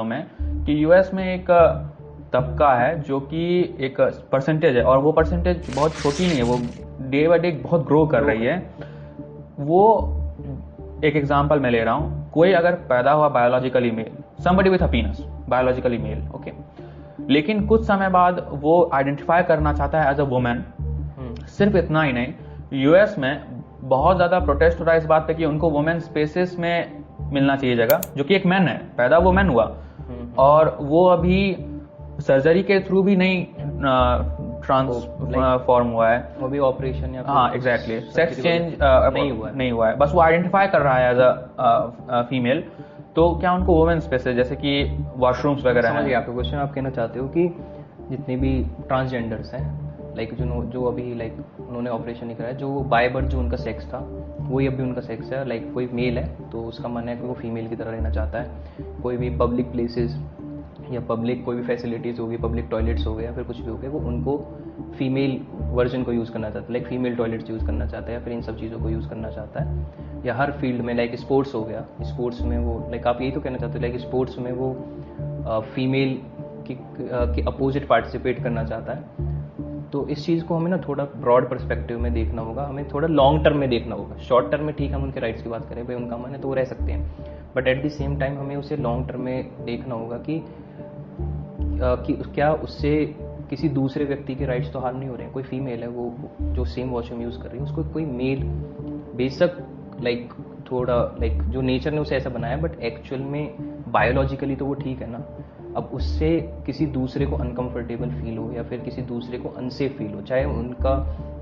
में कि यूएस में एक तबका है जो कि एक परसेंटेज है, और वो परसेंटेज बहुत छोटी नहीं है, वो डे बाय डे बहुत ग्रो कर रही है। वो एक एग्जांपल मैं ले रहा हूँ, कोई अगर पैदा हुआ biologically male, somebody with a penis, biologically male, okay, लेकिन कुछ समय बाद वो आइडेंटिफाई करना चाहता है एज अ वुमेन। सिर्फ इतना ही नहीं, यूएस में बहुत ज्यादा प्रोटेस्ट हो रहा है इस बात पे कि उनको वुमेन स्पेसेस में मिलना चाहिए जगह, जो कि एक मैन है, पैदा वो मैन हुआ, और वो अभी सर्जरी के थ्रू भी नहीं ट्रांसफॉर्म हुआ है, वो भी ऑपरेशन या हाँ एग्जैक्टली सेक्स चेंज नहीं हुआ है, बस वो आइडेंटिफाई कर रहा है एज अ फीमेल। तो क्या उनको वुमेन स्पेसेस जैसे कि वॉशरूम्स वगैरह हैं? आपका क्वेश्चन आप कहना चाहते हो कि जितने भी ट्रांसजेंडर्स हैं, लाइक जो अभी लाइक उन्होंने ऑपरेशन नहीं कराया, जो बाय बर्थ जो उनका सेक्स था वही अभी उनका सेक्स है, लाइक कोई मेल है तो उसका मन है कि वो फीमेल की तरह रहना चाहता है। कोई भी पब्लिक प्लेसेस या पब्लिक कोई भी फैसिलिटीज़ होगी, पब्लिक टॉयलेट्स हो गए या फिर कुछ भी हो गया, वो उनको फीमेल वर्जन को यूज़ करना चाहता है, लाइक फीमेल टॉयलेट्स यूज़ करना चाहता है या फिर इन सब चीज़ों को यूज़ करना चाहता है। या हर फील्ड में, लाइक स्पोर्ट्स हो गया, स्पोर्ट्स में वो लाइक आप यही तो कहना चाहते हो, लाइक स्पोर्ट्स में वो फीमेल के अपोजिट पार्टिसिपेट करना चाहता है। तो इस चीज़ को हमें ना थोड़ा ब्रॉड पर्सपेक्टिव में देखना होगा, हमें थोड़ा लॉन्ग टर्म में देखना होगा। शॉर्ट टर्म में ठीक हम उनके राइट्स की बात करें, भाई उनका मन है तो वो रह सकते हैं, but at the same time हमें उसे लॉन्ग टर्म में देखना होगा कि क्या उससे किसी दूसरे व्यक्ति के राइट्स तो हार्म नहीं हो रहे हैं। कोई फीमेल है, वो जो सेम वॉशरूम यूज़ कर रही है, उसको कोई मेल बेशक लाइक थोड़ा लाइक जो नेचर ने उसे ऐसा बनाया, बट एक्चुअल में बायोलॉजिकली तो वो ठीक है ना। अब उससे किसी दूसरे को अनकंफर्टेबल फील हो या फिर किसी दूसरे को अनसेफ फील हो, चाहे उनका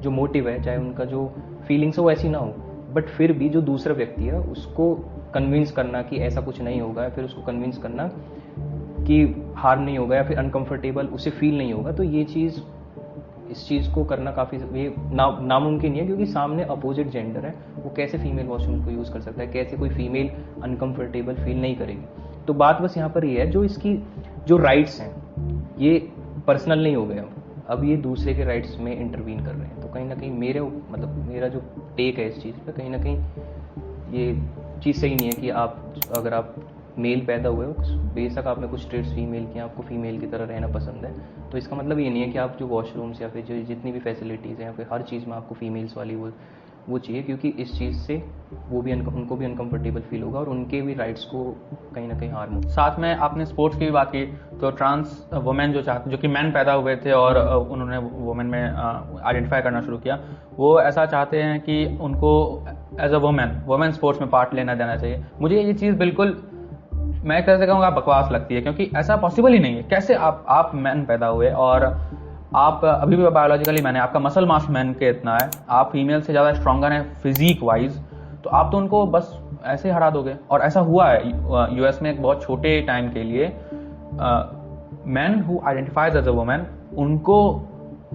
जो मोटिव है, चाहे उनका जो फीलिंग्स है वो ऐसी ना हो, बट फिर भी जो दूसरा व्यक्ति है उसको कन्विंस करना कि ऐसा कुछ नहीं होगा, या फिर उसको कन्विंस करना कि हार्म नहीं होगा या फिर अनकंफर्टेबल उसे फील नहीं होगा, तो ये चीज़ इस चीज़ को करना काफ़ी ये नामुमकिन है, क्योंकि सामने अपोजिट जेंडर है, वो कैसे फीमेल वॉशरूम को यूज़ कर सकता है, कैसे कोई फीमेल अनकंफर्टेबल फील नहीं करेगी। तो बात बस यहाँ पर ये है, जो इसकी जो राइट्स हैं ये पर्सनल नहीं हो गए, अब ये दूसरे के राइट्स में इंटरवीन कर रहे हैं। तो कहीं ना कहीं मेरा जो टेक है इस चीज़ पे, कहीं ना कहीं ये चीज़ सही नहीं है कि अगर आप मेल पैदा हुए हो, बेशक आपने कुछ ट्रेड्स फीमेल की, आपको फीमेल की तरह रहना पसंद है, तो इसका मतलब ये नहीं है कि आप जो वॉशरूम्स या फिर जो जितनी भी फैसिलिटीज़ हैं या फिर हर चीज़ में आपको फीमेल्स वाली वो चाहिए, क्योंकि इस चीज़ से उनको भी अनकंफर्टेबल फील होगा और उनके भी राइट्स को कहीं ना कहीं हार्म होगा। साथ में आपने स्पोर्ट्स की भी बात की, तो ट्रांस वुमेन जो कि मैन पैदा हुए थे और उन्होंने वुमेन में आइडेंटिफाई करना शुरू किया, वो ऐसा चाहते हैं कि उनको एज अ वुमेन स्पोर्ट्स में पार्ट लेना देना चाहिए। मुझे ये चीज़ बिल्कुल, मैं एक तरह से कहूँगा, बकवास लगती है, क्योंकि ऐसा पॉसिबल ही नहीं है। कैसे आप मैन पैदा हुए और आप अभी भी बायोलॉजिकली मैन है, आपका मसल मास मैन के इतना है, आप फीमेल से ज़्यादा स्ट्रॉन्गर हैं फिजिक वाइज, तो आप तो उनको बस ऐसे हरा दोगे। और ऐसा हुआ है यूएस में एक बहुत छोटे टाइम के लिए, man who identifies as a women, उनको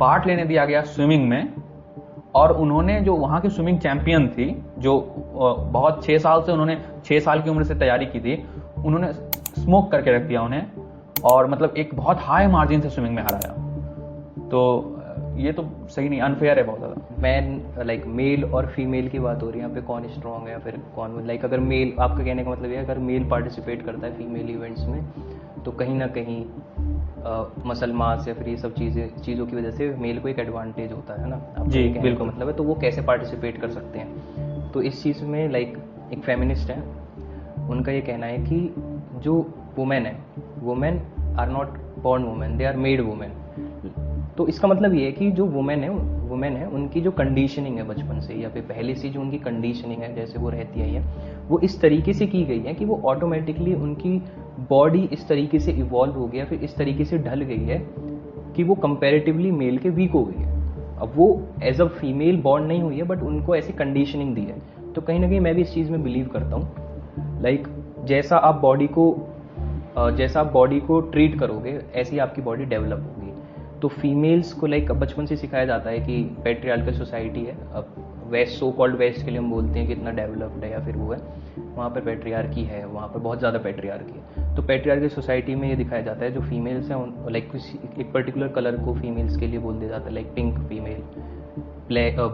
पार्ट लेने दिया गया स्विमिंग में, और उन्होंने जो वहाँ की स्विमिंग चैंपियन थी, जो बहुत 6 साल से उन्होंने 6 साल की उम्र से तैयारी की थी, उन्होंने स्मोक करके रख दिया उन्हें, और मतलब एक बहुत हाई मार्जिन से स्विमिंग में हराया। तो ये तो सही नहीं, अनफेयर है बहुत ज़्यादा। मैन लाइक मेल और फीमेल की बात हो रही है यहाँ पे, कौन स्ट्रॉन्ग है या फिर कौन लाइक अगर मेल, आपका कहने का मतलब ये है अगर मेल पार्टिसिपेट करता है फीमेल इवेंट्स में, तो कहीं ना कहीं मसल मास या फिर ये सब चीज़ों की वजह से मेल को एक एडवांटेज होता है ना। जी बिल्कुल, मतलब है, तो वो कैसे पार्टिसिपेट कर सकते हैं। तो इस चीज़ में लाइक एक फेमिनिस्ट है, उनका ये कहना है कि जो वुमेन है, women are not born women, they are made women. तो इसका मतलब ये है कि जो वुमेन है उनकी जो कंडीशनिंग है बचपन से या फिर पहले से जो उनकी कंडीशनिंग है, जैसे वो रहती आई है, वो इस तरीके से की गई है कि वो ऑटोमेटिकली उनकी बॉडी इस तरीके से इवॉल्व हो गया, फिर इस तरीके से ढल गई है कि वो कंपैरेटिवली मेल के वीक हो गई है। अब वो एज अ फीमेल बॉर्न नहीं हुई है, बट उनको ऐसी कंडीशनिंग दी है। तो कहीं ना कहीं मैं भी इस चीज़ में बिलीव करता हूँ, लाइक जैसा आप बॉडी को ट्रीट करोगे, ऐसी आपकी बॉडी डेवलप होगी। तो फीमेल्स को लाइक बचपन से सिखाया जाता है कि पैट्रियार्कल सोसाइटी है, अब वेस्ट, सो कॉल्ड वेस्ट के लिए हम बोलते हैं कि इतना डेवलप्ड है या फिर वो है, वहाँ पर पैट्रियार्की है, वहाँ पर बहुत ज़्यादा पैट्रियार्की है। तो पैट्रियार्कल सोसाइटी में ये दिखाया जाता है जो फीमेल्स हैं, लाइक किसी एक पर्टिकुलर कलर को फीमेल्स के लिए बोल दिया जाता है, like pink female,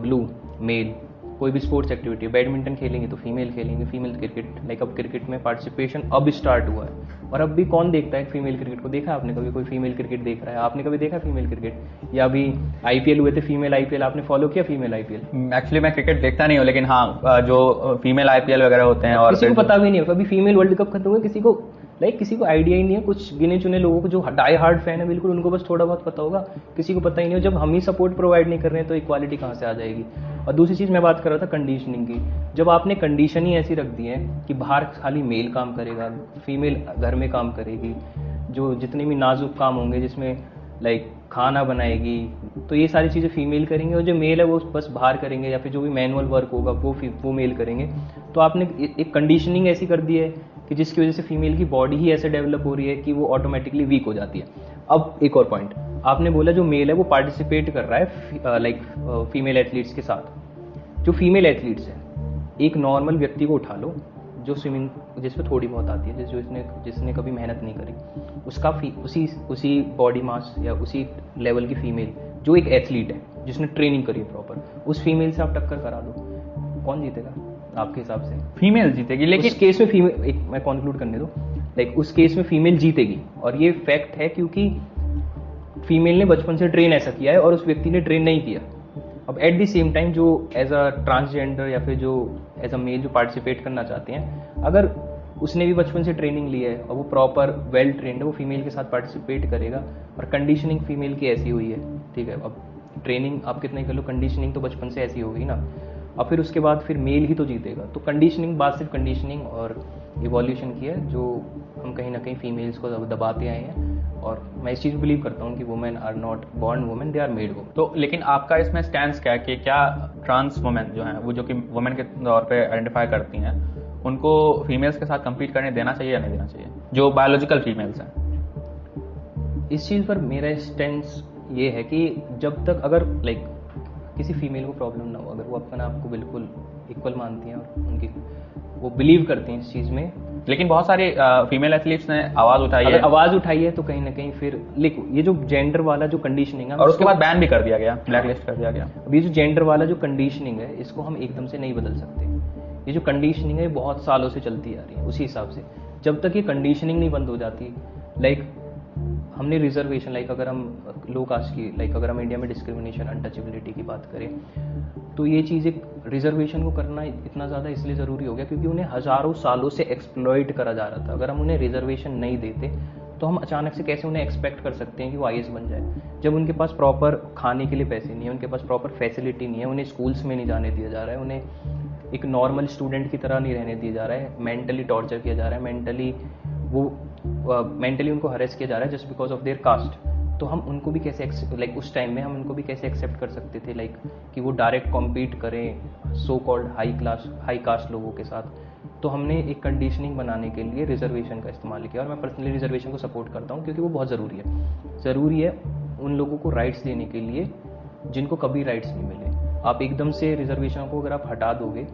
blue male. कोई भी स्पोर्ट्स एक्टिविटी, बैडमिंटन खेलेंगे तो फीमेल खेलेंगे, फीमेल क्रिकेट, लाइक अब क्रिकेट में पार्टिसिपेशन अब स्टार्ट हुआ है, और अब भी कौन देखता है फीमेल क्रिकेट को? देखा आपने कभी कोई फीमेल क्रिकेट देख रहा है? आपने कभी देखा फीमेल क्रिकेट? या अभी आईपीएल हुए थे, फीमेल आईपीएल, आपने फॉलो किया फीमेल आईपीएल? एक्चुअली मैं क्रिकेट देखता नहीं हूँ, लेकिन हाँ जो फीमेल आईपीएल वगैरह होते हैं और किसी को पता भी नहीं होगा, कभी फीमेल वर्ल्ड कप खत्म हुआ किसी को किसी को आइडिया ही नहीं है। कुछ गिने चुने लोगों को जो डाई हार्ड फैन है बिल्कुल, उनको बस थोड़ा बहुत पता होगा, किसी को पता ही नहीं हो। जब हम ही सपोर्ट प्रोवाइड नहीं कर रहे हैं तो इक्वालिटी कहाँ से आ जाएगी? और दूसरी चीज़ मैं बात कर रहा था कंडीशनिंग की। जब आपने कंडीशन ही ऐसी रख दी है कि बाहर खाली मेल काम करेगा, फीमेल घर में काम करेगी, जो जितने भी नाजुक काम होंगे जिसमें लाइक खाना बनाएगी, तो ये सारी चीज़ें फीमेल करेंगे, और जो मेल है वो बस बाहर करेंगे, या फिर जो भी मैनुअल वर्क होगा वो मेल करेंगे। तो आपने एक कंडीशनिंग ऐसी कर दी है कि जिसकी वजह से फीमेल की बॉडी ही ऐसे डेवलप हो रही है कि वो ऑटोमेटिकली वीक हो जाती है। अब एक और पॉइंट, आपने बोला जो मेल है वो पार्टिसिपेट कर रहा है लाइक फीमेल एथलीट्स के साथ। जो फीमेल एथलीट्स है, एक नॉर्मल व्यक्ति को उठा लो जो स्विमिंग जिसपे थोड़ी बहुत आती है, जिसने कभी मेहनत नहीं करी, उसका उसी बॉडी मास या उसी लेवल की फीमेल जो एक एथलीट है जिसने ट्रेनिंग करी है प्रॉपर, उस फीमेल से आप टक्कर करा दो, कौन जीतेगा आपके हिसाब से? फीमेल जीतेगी। लेकिन उस केस में फीमेल, एक मैं कंक्लूड करने दो, लाइक उस केस में फीमेल जीतेगी, और ये फैक्ट है क्योंकि फीमेल ने बचपन से ट्रेन ऐसा किया है और उस व्यक्ति ने ट्रेन नहीं किया। अब एट द सेम टाइम जो एज अ ट्रांसजेंडर या फिर जो एज अ मेल जो पार्टिसिपेट करना चाहते हैं, अगर उसने भी बचपन से ट्रेनिंग ली है और वो प्रॉपर वेल ट्रेंड है, वो फीमेल के साथ पार्टिसिपेट करेगा। और कंडीशनिंग फीमेल की ऐसी हुई है, ठीक है, अब ट्रेनिंग आप कितना ही कर लो, कंडीशनिंग तो बचपन से ऐसी होगी ना, और फिर उसके बाद फिर मेल ही तो जीतेगा। तो कंडीशनिंग, बात सिर्फ कंडीशनिंग और इवोल्यूशन की है, जो हम कहीं ना कहीं फीमेल्स को दबाते आए हैं। और मैं इस चीज़ में बिलीव करता हूँ कि women are not born women, they are made women. तो लेकिन आपका इसमें स्टैंस क्या है कि क्या ट्रांस वुमेन जो हैं, वो जो कि वुमेन के तौर पे आइडेंटिफाई करती हैं, उनको फीमेल्स के साथ compete करने देना चाहिए या नहीं देना चाहिए, जो बायोलॉजिकल फीमेल्स हैं? इस चीज़ पर मेरा स्टैंस ये है कि जब तक अगर लाइक किसी फीमेल को प्रॉब्लम ना हो, अगर वो अपने आप को बिल्कुल इक्वल मानती हैं और उनकी वो बिलीव करती हैं इस चीज़ में। लेकिन बहुत सारे फीमेल एथलीट्स ने आवाज उठाई है, अगर आवाज़ उठाई है तो कहीं ना कहीं फिर लिखो, ये जो जेंडर वाला जो कंडीशनिंग है, और उसके बाद बैन भी कर दिया गया, ब्लैक लिस्ट कर दिया गया। अब ये जो जेंडर वाला जो कंडीशनिंग है, इसको हम एकदम से नहीं बदल सकते। ये जो कंडीशनिंग है बहुत सालों से चलती आ रही है। उसी हिसाब से जब तक ये कंडीशनिंग नहीं बंद हो जाती, लाइक हमने रिजर्वेशन, लाइक अगर हम लो कास्ट की, लाइक अगर हम इंडिया में डिस्क्रिमिनेशन, अनटचेबिलिटी की बात करें, तो ये चीज़ एक रिजर्वेशन को करना इतना ज़्यादा इसलिए ज़रूरी हो गया क्योंकि उन्हें हज़ारों सालों से एक्सप्लॉइट करा जा रहा था। अगर हम उन्हें रिजर्वेशन नहीं देते तो हम अचानक से कैसे उन्हें एक्सपेक्ट कर सकते हैं कि वो आईएएस बन जाए, जब उनके पास प्रॉपर खाने के लिए पैसे नहीं है, उनके पास प्रॉपर फैसिलिटी नहीं है, उन्हें स्कूल्स में नहीं जाने दिया जा रहा है, उन्हें एक नॉर्मल स्टूडेंट की तरह नहीं रहने दिया जा रहा है, मेंटली टॉर्चर किया जा रहा है, मेंटली उनको हरेस किया जा रहा है just because of their caste. तो हम उनको भी कैसे लाइक उस टाइम में हम उनको भी कैसे एक्सेप्ट कर सकते थे, लाइक कि वो डायरेक्ट कॉम्पीट करें सो कॉल्ड हाई कास्ट लोगों के साथ। तो हमने एक कंडीशनिंग बनाने के लिए रिजर्वेशन का इस्तेमाल किया, और मैं पर्सनली रिजर्वेशन को सपोर्ट करता हूँ क्योंकि वो बहुत ज़रूरी है उन लोगों को राइट्स देने के लिए जिनको कभी राइट्स नहीं मिले। आप एकदम से रिजर्वेशन को अगर आप हटा दोगे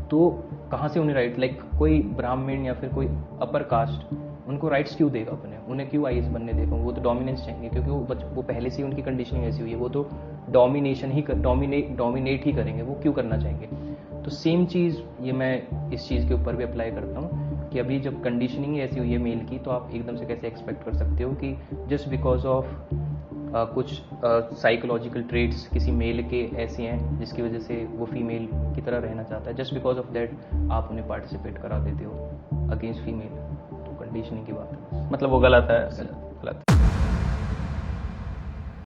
तो कहाँ से उन्हें राइट, लाइक कोई ब्राह्मण या फिर कोई अपर कास्ट उनको राइट्स क्यों देगा अपने, उन्हें क्यों आईएएस बनने देगा? वो तो डोमिनेंस चाहेंगे क्योंकि वो पहले से ही उनकी कंडीशनिंग ऐसी हुई है, वो तो डोमिनेट ही करेंगे, वो क्यों करना चाहेंगे? तो सेम चीज़ ये मैं इस चीज़ के ऊपर भी अप्लाई करता हूँ कि अभी जब कंडीशनिंग ऐसी हुई है मेल की, तो आप एकदम से कैसे एक्सपेक्ट कर सकते हो कि जस्ट बिकॉज ऑफ कुछ साइकोलॉजिकल ट्रेट्स किसी मेल के ऐसे हैं जिसकी वजह से वो फीमेल की तरह रहना चाहता है, जस्ट बिकॉज ऑफ दैट आप उन्हें पार्टिसिपेट करा देते हो अगेंस्ट फीमेल। तो कंडीशनिंग की बात है, मतलब वो गलत है, गलत।